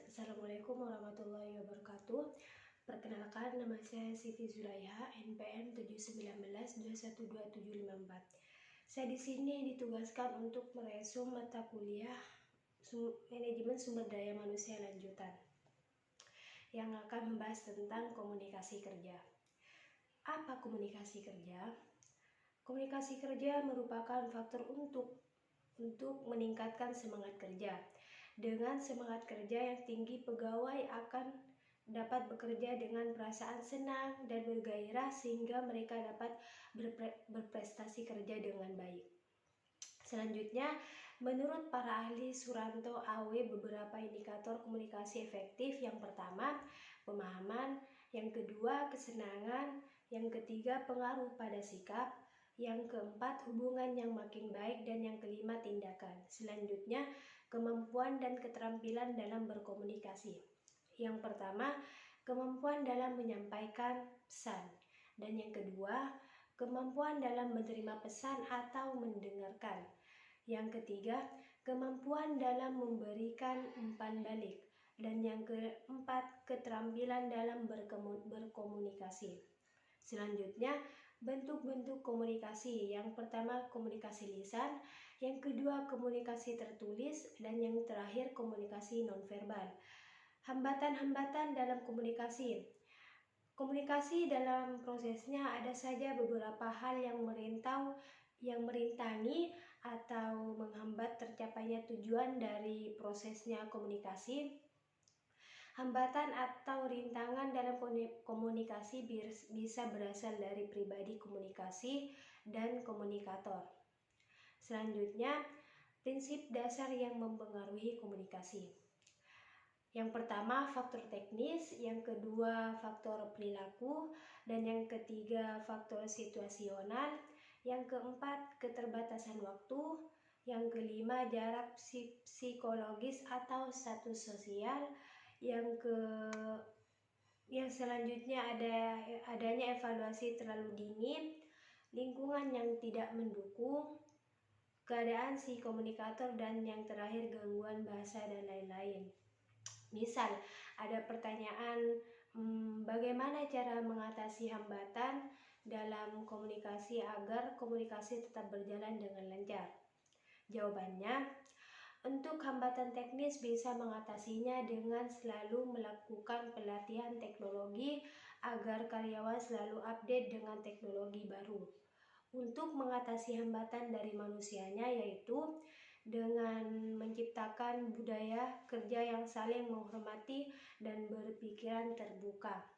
Assalamualaikum warahmatullahi wabarakatuh. Perkenalkan, nama saya Siti Zulaiha, NPM 719212754. Saya di sini ditugaskan untuk meresum mata kuliah Manajemen Sumber Daya Manusia Lanjutan yang akan membahas tentang komunikasi kerja. Apa komunikasi kerja? Komunikasi kerja merupakan faktor untuk meningkatkan semangat kerja. Dengan semangat kerja yang tinggi, pegawai akan dapat bekerja dengan perasaan senang dan bergairah sehingga mereka dapat berprestasi kerja dengan baik. Selanjutnya, menurut para ahli Suranto AW, beberapa indikator komunikasi efektif. Yang pertama, pemahaman. Yang kedua, kesenangan. Yang ketiga, pengaruh pada sikap. Yang keempat, hubungan yang makin baik. Dan yang kelima, tindakan. Selanjutnya, kemampuan dan keterampilan dalam berkomunikasi. Yang pertama, kemampuan dalam menyampaikan pesan. Dan yang kedua, kemampuan dalam menerima pesan atau mendengarkan. Yang ketiga, kemampuan dalam memberikan umpan balik. Dan yang keempat, keterampilan dalam berkomunikasi. Selanjutnya, bentuk-bentuk komunikasi. Yang pertama, komunikasi lisan. Yang kedua, komunikasi tertulis. Dan yang terakhir, komunikasi nonverbal. Hambatan-hambatan dalam komunikasi. Komunikasi dalam prosesnya ada saja beberapa hal yang merintangi atau menghambat tercapainya tujuan dari prosesnya komunikasi. Hambatan atau rintangan dalam komunikasi bisa berasal dari pribadi komunikasi dan komunikator. Selanjutnya, prinsip dasar yang mempengaruhi komunikasi. Yang pertama, faktor teknis. Yang kedua, faktor perilaku. Dan yang ketiga, faktor situasional. Yang keempat, keterbatasan waktu. Yang kelima, jarak psikologis atau status sosial. Yang selanjutnya adanya evaluasi terlalu dingin, lingkungan yang tidak mendukung, keadaan si komunikator, dan yang terakhir gangguan bahasa dan lain-lain. Misal, ada pertanyaan, bagaimana cara mengatasi hambatan dalam komunikasi agar komunikasi tetap berjalan dengan lancar? Jawabannya, untuk hambatan teknis bisa mengatasinya dengan selalu melakukan pelatihan teknologi agar karyawan selalu update dengan teknologi baru. Untuk mengatasi hambatan dari manusianya, yaitu dengan menciptakan budaya kerja yang saling menghormati dan berpikiran terbuka,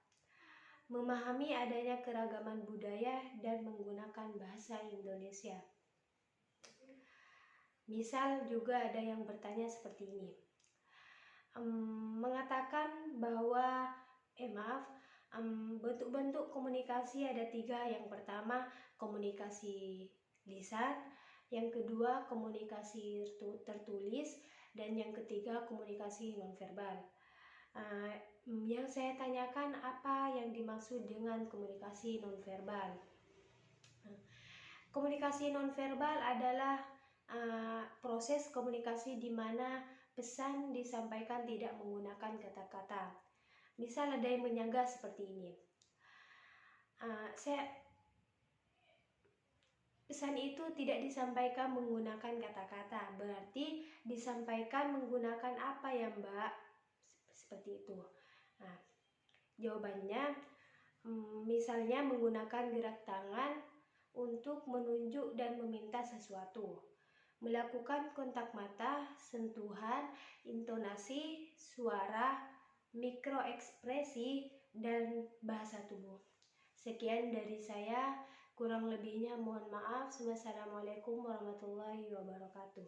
memahami adanya keragaman budaya, dan menggunakan bahasa Indonesia. Misal juga ada yang bertanya seperti ini, mengatakan bahwa bentuk-bentuk komunikasi ada 3. Yang pertama, komunikasi lisan. Yang kedua, komunikasi tertulis. Dan yang ketiga, komunikasi nonverbal. Yang saya tanyakan, apa yang dimaksud dengan komunikasi nonverbal? Komunikasi nonverbal adalah proses komunikasi di mana pesan disampaikan tidak menggunakan kata-kata. Misal ada yang menyanggah seperti ini, pesan itu tidak disampaikan menggunakan kata-kata, berarti disampaikan menggunakan apa ya Mbak? Seperti itu. Jawabannya, misalnya menggunakan gerak tangan untuk menunjuk dan meminta sesuatu, melakukan kontak mata, sentuhan, intonasi, suara, mikroekspresi, dan bahasa tubuh. Sekian dari saya, kurang lebihnya mohon maaf. Wassalamualaikum warahmatullahi wabarakatuh.